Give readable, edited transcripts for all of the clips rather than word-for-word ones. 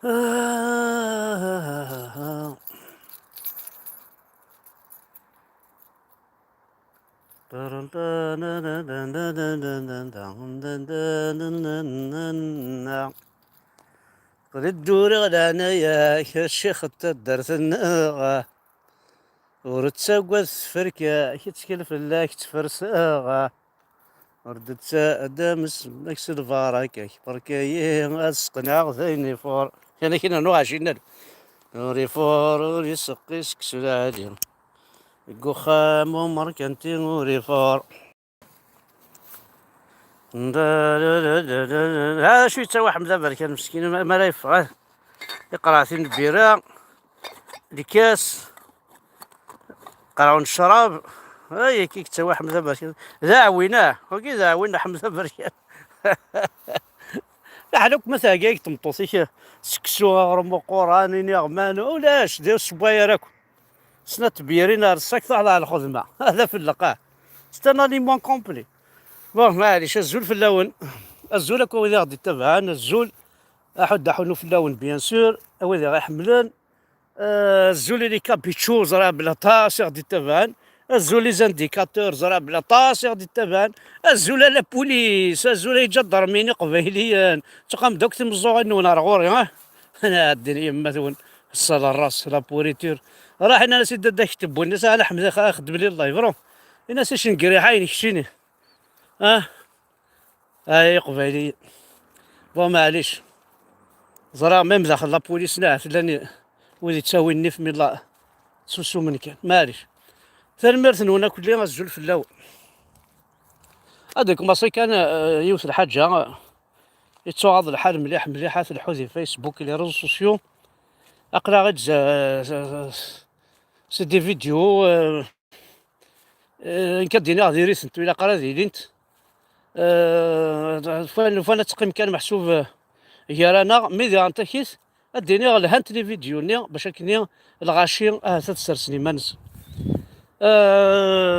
آه. قد الدور غلانا يا الشيخ التدرس الناغة ورتساقوث فركة كتكلف الله كتفرساغة وردت دامس مكس الفاركة بركايه اسقناغ ذيني فور يعني كنا نوع شينا نوري فور وري سقيس كسول عالي قخام ومركنتي نوري فور هذا شوي تا واحد مذا كان مسكين ما لا يفقه يقراثين البيرة الكاس قراون الشراب هاي كيك تا واحد مذا ذا عويناه وكي ذا عوينا حمزة بركان لحلوك مثلا كيك تمطوسيك سكسو غرمو قرانين يغمان ولاش دير الصبايا راكو سنة بيرين رصاك على الخدمة هذا في اللقاء ستانا لي مون كومبلي بون معليش الزول في اللون الزول هكا إذا غادي تبعان الزول أحد حنو في اللون بيان سور أو إذا غيحملن الزول اللي كابيتشو زرا بلا طاس غادي تبعان الزول لي زانديكاتور زرا بلا طاس غادي تبعان الزول لا بوليس الزول يجا ميني قبيليا تقام دوك تمزوغ نون غوري ها انا الدنيا مثلا الصلاة الراس لا بوريتور راح انا سيد دا كتب والناس على حمزه خدم لي الله يفرو الناس اش نقري حاين كشيني اه هاي قبيلي بون معليش زرا ميم داخل لا بوليس نعرف لاني ولي تساوي النف من لا سوسو من كان معليش ثالمرث هنا كل الزول في اللون هذاك مصري كان يوث الحاجه يتصاغض الحال مليح مليحه الحوذي فيسبوك لي ريزو سوسيو اقرا غير سي دي فيديو ان كدينا غادي ريسنت الى قرا ديلينت فانا تقييم كان محسوب يارانا ميدي انت كيس اديني غلهانت لي فيديو ني باش كني الغاشي تسر سليمانس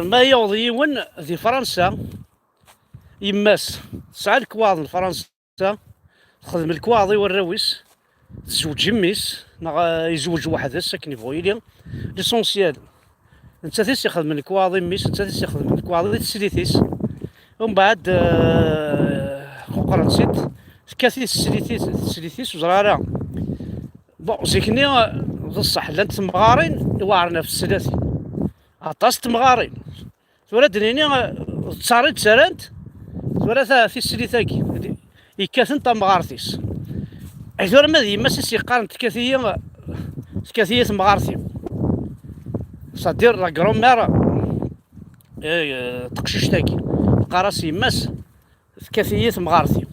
ما يوضيون في فرنسا يماس سعى الكواض فرنسا خدم الكواضي والرويس تزوج يميس يزوج واحد ساكن يبغيلي ليسونسيال انت تيس يخدم الكواضي ميس انت تيس يخدم الكواضي تسليتيس ومن بعد قرنسيت كاثيس تسليتيس وزرارة بون زيكني بصح لا تمغارين يوعرنا في الثلاثي عطاس تمغارين ثورة دنيني تصاريت سرانت ثورة في السليثاكي يكاثن تمغارتيس ثورة ماذي ما سيسي قارن تكاثية مغارتي صدير لا كرومير تقشيش تاكي قراسي ماس تكاثية مغارتي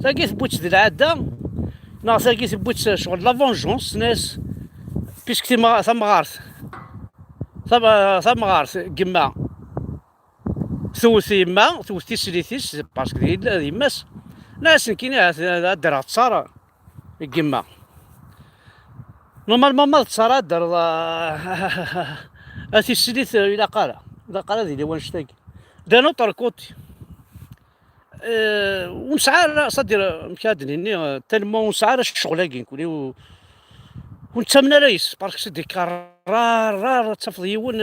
تاكي ثبوت ديال العادة نا تاكي ثبوت شغل لا فونجونس ناس بيسك ثمغارت ثمغارت كما ثوثي ما ثوثي سليثيس باسكو ديال يماس ناس كاين درا تصار كما نورمالمون ما تصار دار اثي السليث الى قال ذي وانشتاق دا نوتر كوتي ونسعى صدر مكادني تلمو ونسعى الشغل كي نكوني ونتمنى رئيس باسكو سيدي كرار تفضيون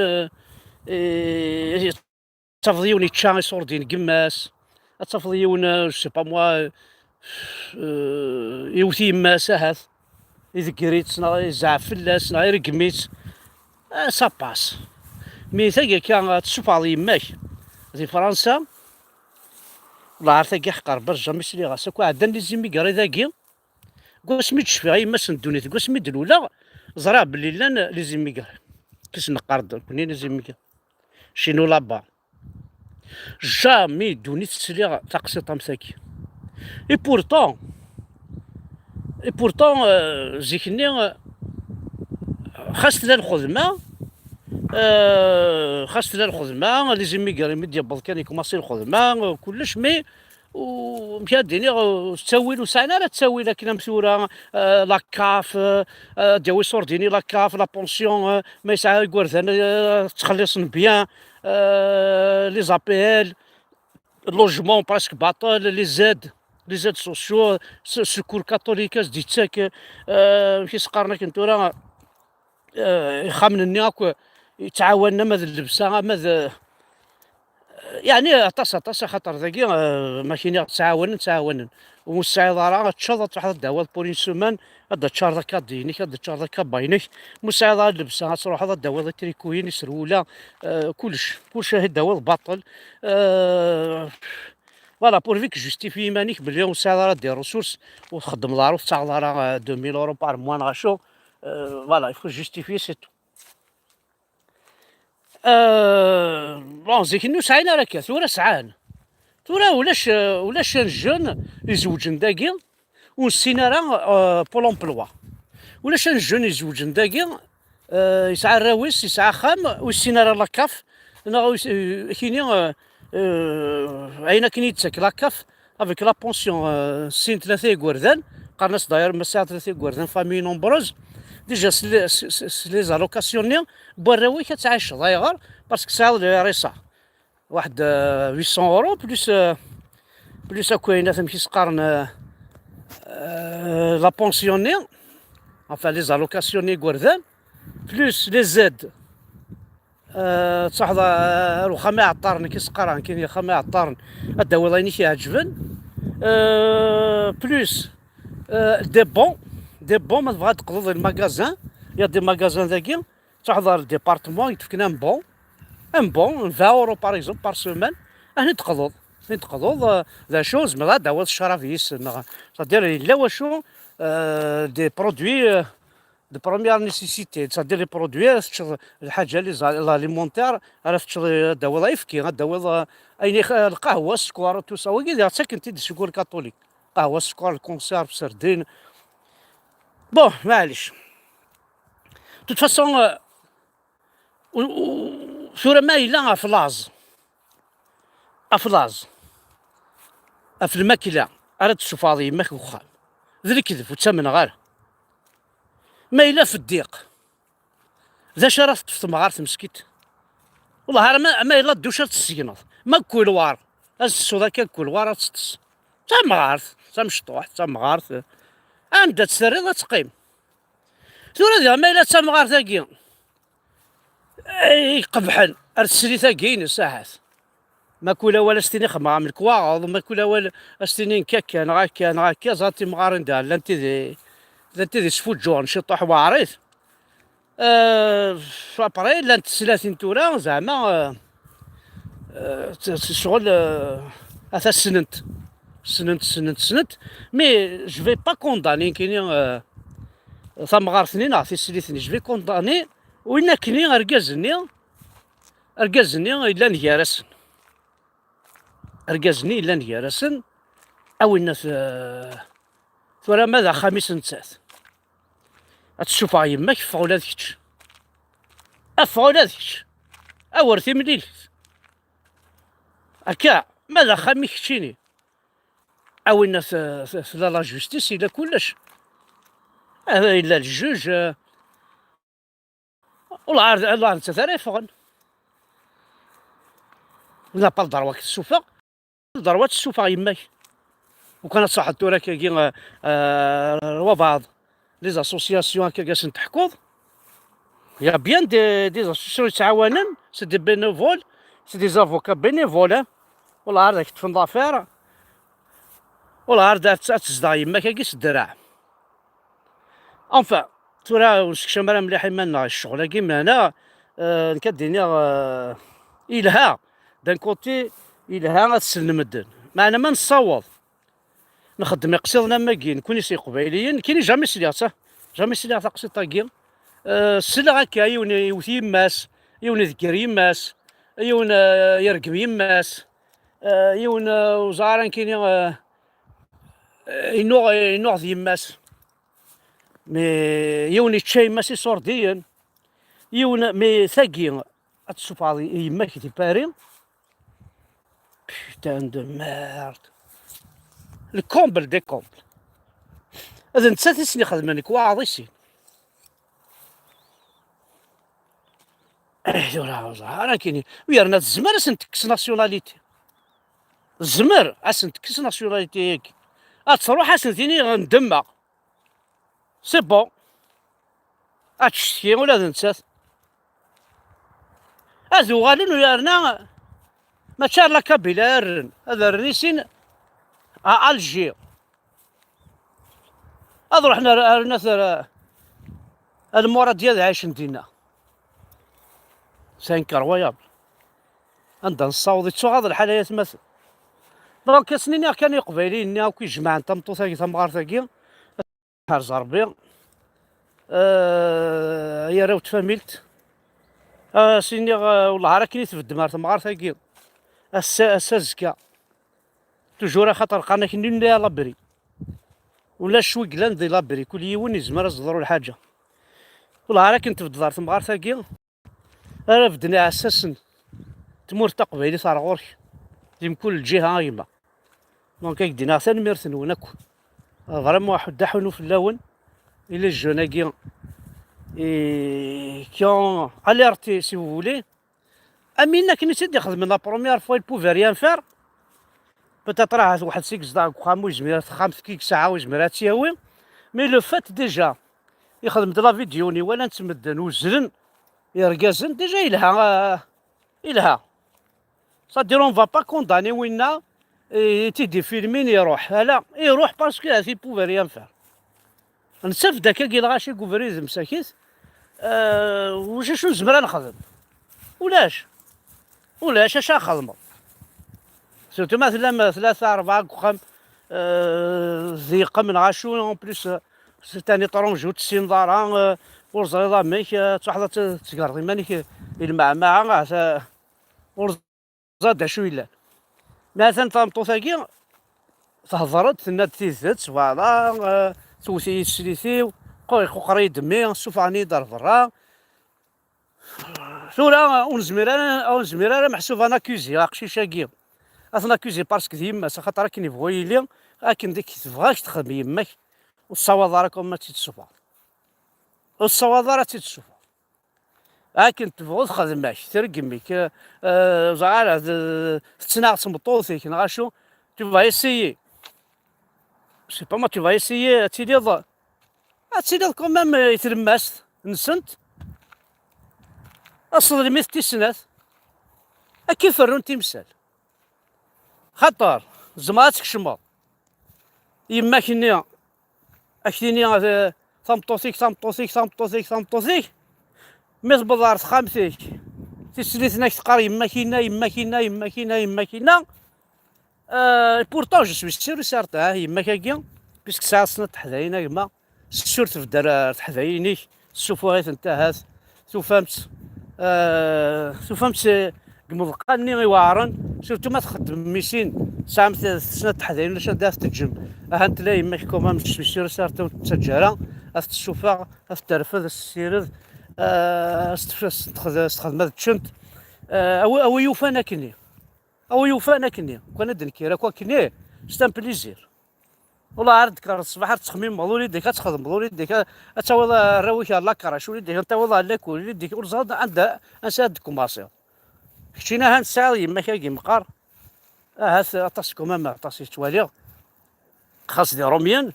تفضيون يتشان صوردين قماس تفضيون سي با موا يوثي ما ساهث يذكريت صناعي زعف فلاس صناعي رقميت سا باس مي ثاقي كان تشوف على يماك في فرنسا والله عارف ثاقي حقر برجا مسلي غاسا كو عدن لي زيمي قري ثاقي قوس مي تشفي غي ما سندونيت قوس مي دلولا زرا بلي لان لي زيمي قري كيس نقرض كوني لي زيمي قري شينو لابا جامي دونيت تسلي تقسيط مساكي اي بورتون زيكني خاص لا الخدمه خاص لا الخدمه لي زيمي قري مدي كان يكوماسي الخدمه كلش مي ومشى ديني تسوي له ساعه لا تسوي لكن مسوره لاكاف ديوي صور ديني لاكاف لا بونسيون ما يسعى كورثان تخلصن بيان لي زابيل لوجمون باسك باطل لي زاد لي زاد سوسيو سكور كاثوليك ديتاك كي سقارنا كنتو راه يخمنني هاك يتعاوننا ماذا اللبسه ماذا يعني عطاس خاطر ذاكي ماشي تعاون ومستعيض راه تشاط تروح الدواء بور اون سومان هذا تشار ذاك دينيك هذا تشار ذاك باينك مستعيض اللبسه تروح هذا الدواء تريكوين سروله كلش هاد الدواء باطل فوالا بور فيك جوستيفي ايمانك بلي مساعد راه دير ريسورس وتخدم لاروف تاع راه 2000 اورو بار موان غاشو فوالا يفو جوستيفي سي تو بون زيك نو سعينا راك ثورة سعان ثورة ولاش الجون يزوجن داكي ونسينا راه بول امبلوا ولاش الجون يزوجن داكي يسعى الراويس يسعى خام ويسينا راه لاكاف كيني عينا كي يتسك لاكاف افيك لا بونسيون سين ثلاثة يكوردان قرناس داير مساعد ثلاثة يكوردان فامي نومبروز ديجا لي زالوكاسيوني براوي كتعيش ضايغر باسكو ساعد ريصا واحد 800 اورو بلوس كاينه تمشي تقارن لا بونسيوني enfin لي زالوكاسيوني كوردان بلوس لي زاد تصاحب الخما عطارن كي سقران كاين خما عطارن هذا هو اللي كيعجبن بلوس دي بون ما تبغى تقضي الماغازان يا دي ماغازان ذاكي تحضر ديبارتمون يتفكنا ان بون 20 اورو باغ اكزومبل بار سومان هاني تقضض ذا شوز ملا داوات الشرافيس صدير الا واشو دي برودوي دو بروميير نيسيسيتي تصدير لي برودوي الحاجه لي ليمونتير عرفت داوض يفكي داوض اين القهوه السكر توسا كي ساكن تي السكر كاثوليك قهوه السكر الكونسيرف سردين بون معليش توت فاسون ثورة مايلة افلاز في الماكلة راه تشوف هذه يماك وخام ذري كذب وتسمن غير مايلة في الضيق ذا شرفت في مغارة مسكيت والله راه مايلة دوشة تسينض ما كل وار السودا كل وار تسطس تا مغارث تا مشطوح تا مغارث عندها تسري تقيم ثورة ديال مايلة تا مغارث ثاكي قبحن ارسلي ثاكين ساعات ما كولا ولا ستيني خمام من الكواغ ما كولا ولا ستيني كاكا نغاكا زاتي مغارن دار لانتي دي سفوت جون شطوح وعريت فابري لانت 30 تورا زعما شغل اثا سننت مي جو في با كونداني كاينين ثم غارثني نعطي سليثني جو في كونداني وين كاينين اركازني الا نيارسن اركازني الا نيارسن او الناس ثورا ماذا خميس نتات تشوف يماك فغولا ذيك افغولا ذيك اورثي مليل هكا ماذا خمي كتشيني او الناس لا جوستيس الا كلش هذا الا الجوج والله الله انت ثاني فغن ولا با ضروات السوفا ضروات السوفا يماك وكانت صح التورا كي وبعض لي زاسوسياسيون هكا جالسين تحكوض يا بيان دي زاسوسياسيون يتعاونن سي دي بينيفول سي دي زافوكا بينيفول والله عاد كتفن ضافير والله عاد تزدا يماك كيس الدراع انفا تورا وشكشمرا مليح يمنا الشغل كيما هنا كديني إلها دان كوتي إلها تسلم الدن معنا ما نصوض نخدم يقصدنا ماكين كوني سي قبايليين كاين جامي سلياته قصيد طاكي السلا هكا يون يوثي يماس يون يذكر يماس يون يرقم يماس يون وزاران كاين ينوض يماس مي يون يتشاي ماسي صورديا يون مي ثاكي تشوف هذه يماك دي باري بوتان دو ميرد الكومبل دي كومبل هذا نتا تيسني خدمانك واعضيسي راه كاين ويرنا الزمر اسن تكس ناسيوناليتي الزمر اسن تكس ناسيوناليتي ياك تروح اسنتيني غندمع سي بون، تشتكي ولا نسات ازوغالين ويارنا ما شاء الله كابيلا الرن هذا الريسين الجير هذا رحنا الناس المرض ديال عايش ندينا سي انكرويابل عندنا نصاوض تشو هذا الحالات مثلا دونك سنين كان يقبليني وكي جمع انت مطوساكي تمغارتاكي حرز ربي يا راهو تفاملت سيني والله راه كاين تفد مار تمغارتاكي السازكا توجور خاطر قانا كنين لابري ولا شوي كلان دي لابري كل يوم يزمر يصدروا الحاجه والله راه كنت في الدار تمغارتاكي راه بدنا اساسا تمور تقبيلي صار غورك ديم كل جهه يما دونك كدينا حتى نميرثن وناك فريمون واحد دحونو في اللون الى الجوناكي qui ont alerté si vous voulez امينا كي نسيت يخدم لا بروميير فوا بوفي ريان فير بتات راه واحد 6 دقائق خامو يجمع 5 كيك ساعه ويجمع تياوي مي لو فات ديجا يخدم د لا فيديوني ولا نتمدن وزرن يرقازن ديجا إلها صادير اون فا با كونداني وينا تيدي فيلمين يروح لا يروح باسكو هادي بوفي ريان فير نسف داكا كي الغاشي كوفريز مساكيت واش شنو زمرا نخدم ولاش اش نخدمو سيرتو مثلا 3 4 خم ضيقه من غاشو اون بليس ثاني طرونج وتسين دارا ورزريضه ميك تحضر تقرضي مانيك المعمعه ورزاد شو الا مثلا طامطوثاكي تهضرت تناد تيزت فوالا توثي سليثيو قري دمي سوفاني دار برا ثورا ونزمير انا محسوب انا كوزي اقشي شاكي انا كوزي باسكو ديما خاطر كي نبغوا يلي لكن ديك تبغاش تخدم يماك والصوالح راكم ما تيتشوفوا والصوالح راه تيتشوفوا لكن تبغوا تخدم ماك ترقميك زعما تناقص مطوثيك نغاشو tu vas essayer je sais pas moi tu vas essayer تيليض quand même يتلمس نسنت اصل الميث تيسنات كيف الرون تيمسال خطر زماتك شمال يما كني اكتيني ثمطوثيك ميز بضار خامسيك تسليثناك تقار يما كينا بورتون جو سوي سير سارتا يما كاكيا بيسك ساعة سنة تحذاينا يما سورت في الدار تحذاينيك سوفوهيت انتهت سوفامت قمضقاني غيوعرن سورتو ما تخدم ميسين ساعة سنة تحذاينا شان داس تجم هانت لا يما كيكوما مش سير سارتا تسجرا اث تشوفا اث ترفض السيرد استخدم هذا التشنت او يوفانا كني كون دنكي راه كني ستان بليزير والله عاد كار الصباح تخميم مولي ديك تخدم مولي ديك تاوض الرويك لا كراش ولي ديك تاوض لاك ولي ديك ورزاد عندها انسادكم ماسير كشينا هان الساعه يما كاكي مقار هاث عطاسكم ما عطاسي توالي خاص دي روميان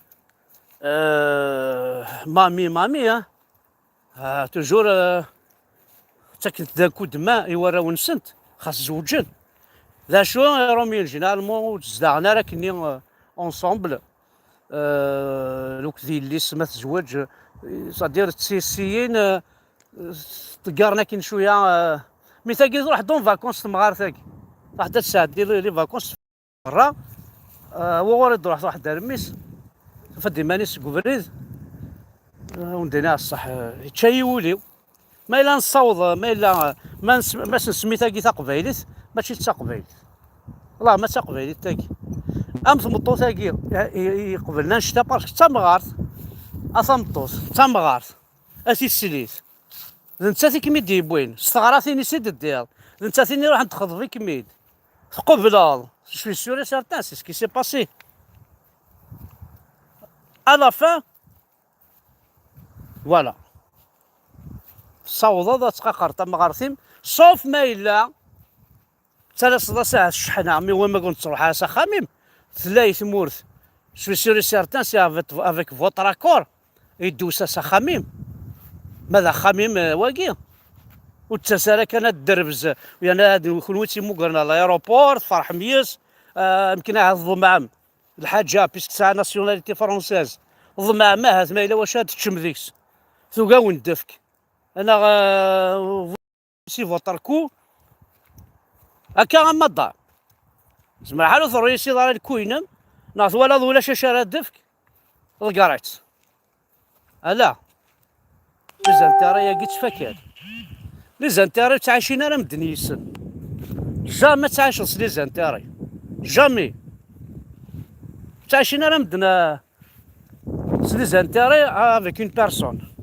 مامي توجور تاكنت ذا كود ما يوراو نسنت خاص زوجين ذا شو روميان جينالمون تزدعنا راكني اونصومبل لوك ذي اللي سما تزواج صدير تسيسيين تقارنا كين شويه مي تاكي تروح دون فاكونس تمغار تاكي واحد الساعه دير لي فاكونس برا وورد روح واحد درميس فدي مانيس كوفريز وندينا الصح يتشايوليو ما الا نصوض ما الا ما نسميتها كي تقبايليت ماشي تقبايليت والله ما تقبايليت تاكي ثمطو تاكي يقبلنا نشتا باسكو تمغارت ثمطوس تمغارت اسي السليت نتاتي كميد ديبوين استغراثيني سيد الدير نتاتيني راح نتخذ في كميد تقبل شوي سوري سارتان سي سكي سي باسي à la fin فوالا صوضة تقاقر تمغارثيم صوف ما إلا 3 ساعات الشحنة مي وين ما كنت تروح على سخاميم ثلاث مورث Je suis sûr et certain, c'est avec votre accord. يدوس خميم، ماذا خميم واقي والتسالة كانت دربز ويانا هاد كنويتي موقرنا لايروبور فرح ميس. يمكن الضمعم الحاجة بيسك تاع ناسيوناليتي فرونسيز الضمعم هات ما إلا واش هاد تشمذيكس ثوقا وندفك انا سي فوتركو هكا غما ضاع زعما حالو ثريسي دار الكوينم ناض ولا شاشة دفك القريت لا لي زانتيري قيت فكر لي زانتيري تعايشين راه مدن يسن جامي تعايش لي زانتيري جامي تعايشين راه مدن لي زانتيري افيك اون بيرسون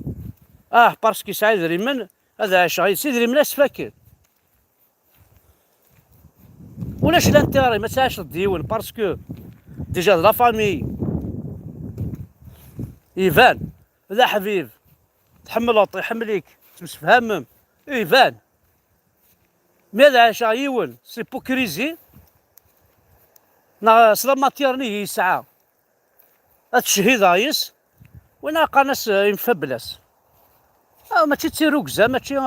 باسكو سعيد ريمن هذا عايش غير سيدي ريمن فاكر ولاش لانتيري ما تعايش الديون باسكو ديجا لا فامي يفان ذا حبيب تحمل الله يحمليك تمسفهمم يفان ماذا عايش يون سي بوكريزي نا سلا ماتيرني يسعى التشهيد عايس وين قناس ينفبلس ماشي تيروكزا ماشي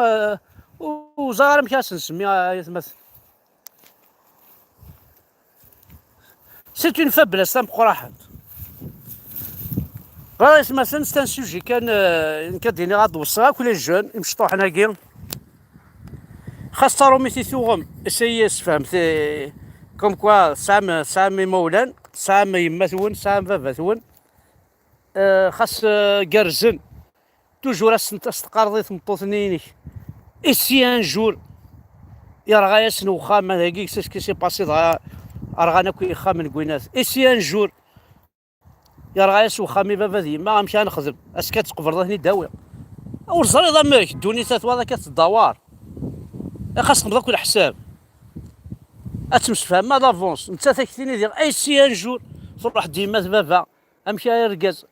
وزار مكاس نسميها يتمثل سيت اون فابلس تم قراحه راه مثلا ستان سوجي كديني غاد وصا كل جون يمشطوح هناكي خاصة روميتي ثوغم سيس فهمتي كوم كوا سامي مولان سامي يما ثون سام بابا ثون خاص قرزن توجور استقرضي ثمطوثنيني سي ان جور يا راه يسنو خام هذاكي كي سي باسي رغانا كي خام من كوينات سي ان جور يا راه يسو خامي بابا ديما غنمشي نخدم اسكا تقبرضني داوي ورزريضه ماك الدنيا تاثوا كتدوار خاص نبدا كل حساب اتمسفهم ما دافونس انت تكتيني ديال اي سي ان جور تروح ديما بابا امشي يرقز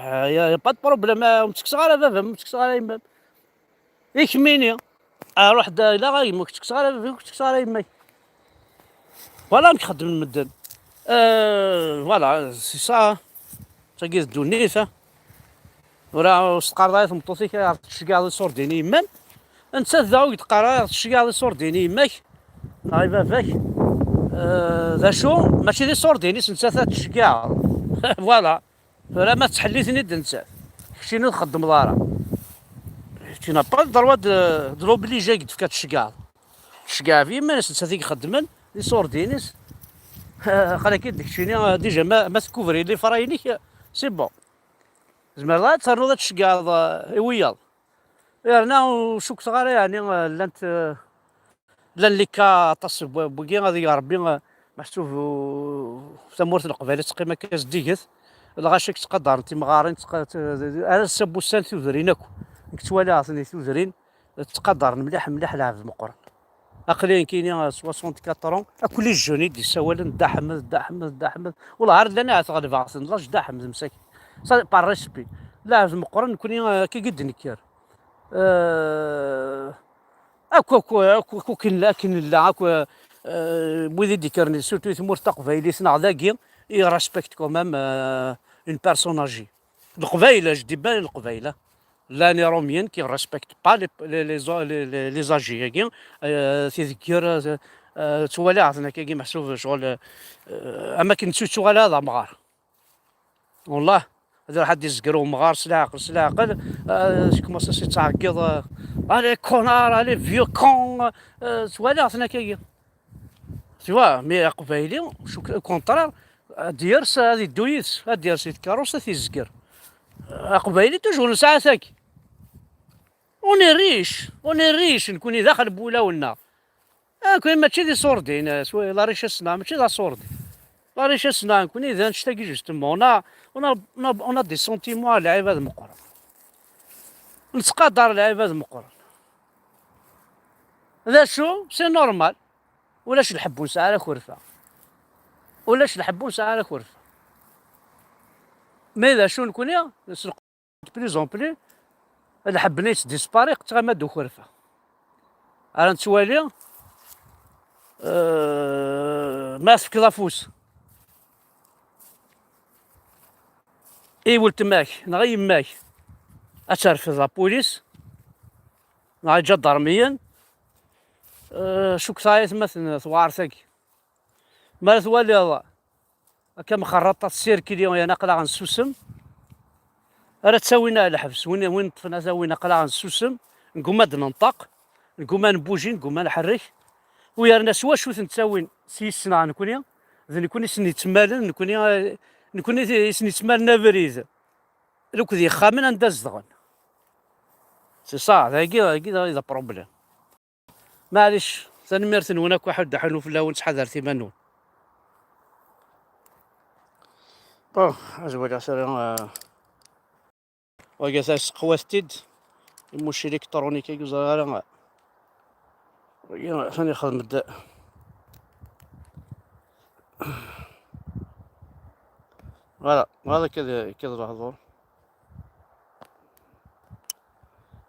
يا با بروبليم متكس على بابا متكس على يما يكميني روح لا غير متكس على بابا متكس على يما فوالا نخدم المدن فوالا سي سا تلقيت الدنيا وراه استقريت مطوطيك تشكا لي صور ديني يمان انت ذاو تقرا تشكا لي صور ديني يماك هاي باباك ذا شو ماشي لي صور ديني انت تشكا فوالا فلا ما تحليتني انت شنو نخدم دارا تينا با دروا دروبليجي قد فكات تشكا في ما انت ذيك خدمن لي صور دينيس خليك داكشي ديجا ما تكوفري لي فراينيك سي بون زعما ترنوض تشكا ويال يعني وشوك صغار يعني لان اللي كاطاس بوكي غادي ربي محسوب ثمورت القبائل تقيمه كاس ديكت الغاشيك تقدر انت مغارين انا السبوسان ثوذرينك كتوالي عطني ثوذرين تقدر مليح لعب المقرن اقلين كاينين 64 كل جوني دي سوالن دا حمد والله عارف انا تغلب عاصم لاش دا حمد مساكين صافي بار ريسبي لاعب المقرن كوني كي قد نكير اكو كاين لا اكو بوذي ديكرني سورتو ثمور تقبايلي سنا ذاكي يرسبكت كومام اون بيرسوناجي القبايله جدي بان القبايله لاني روميان كي ريسبكت با لي زاجي كي تذكر توالي عطنا كي محسوب شغل اما كي نسيت شغل هذا مغار والله هذا حد يزقرو مغار سلاعقل كما سي تعقيض علي كونار علي فيو كون توالي عطنا كي توا مي قبايلي شو كونطرار ديرس هذه دويس ديرس الكاروسه تيزقر قبايلي توجور ساعتك اوني ريش نكوني داخل بولاولنا كاين ماشي دي صوردين سوي لا ريش الصناعه ماشي لا صوردي لا ريش الصناعه نكوني اذا نشتاقي جوستمون انا دي سونتيمون على العباد المقرن نتقدر العباد المقرن هذا شو سي نورمال ولاش نحبو نسعى على خرفه ماذا شو نكون يا بليزون بلي نحب نيت ديسباري تغمى دو خرفه انا نتوالي ماسك لافوس ولد تماك نغ يماك اترفض لابوليس نغ جدرميا شو كصايت مثلا ثوارثك ما ثوالي هكا مخرطة السيركي اليوم انا قلع غنسوسم راه تساوينا الحبس وين طفنا ساوينا قلع غنسوسم نقوم ننطق نقوم نبوجي نقوم نحرك ويا الناس واش نتساوين سيسنا نكوني نكوني سني تمالن نكوني سني تمالنا بريد لو كذي خامن نداز دغن سي صح هذا بروبليم معليش تنميرتن هناك واحد حنو في الاول شحال درتي منو بون عجبك عشان وقاس قواتيد المشي الكترونيكي كزغالا عشان يخدم هذا كذا لحظة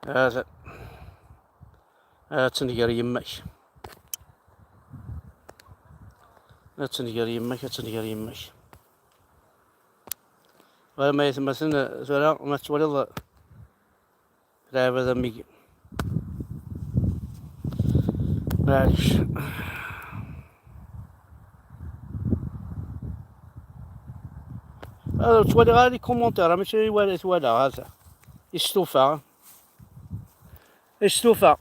هذا تنقر يماك تنقر يماك ولا ما يتمثلنا سواء ما تولد لعب هذا ميجي معليش هذا تولي غادي كومونتير ماشي ولا هذا يستوفى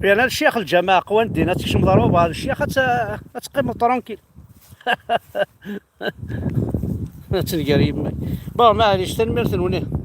يعني الشيخ الجماعة قوان دينا تكشم ضروب هذا الشيخ تقيم طرونكيل تنقريب بون معليش تنمير ونيه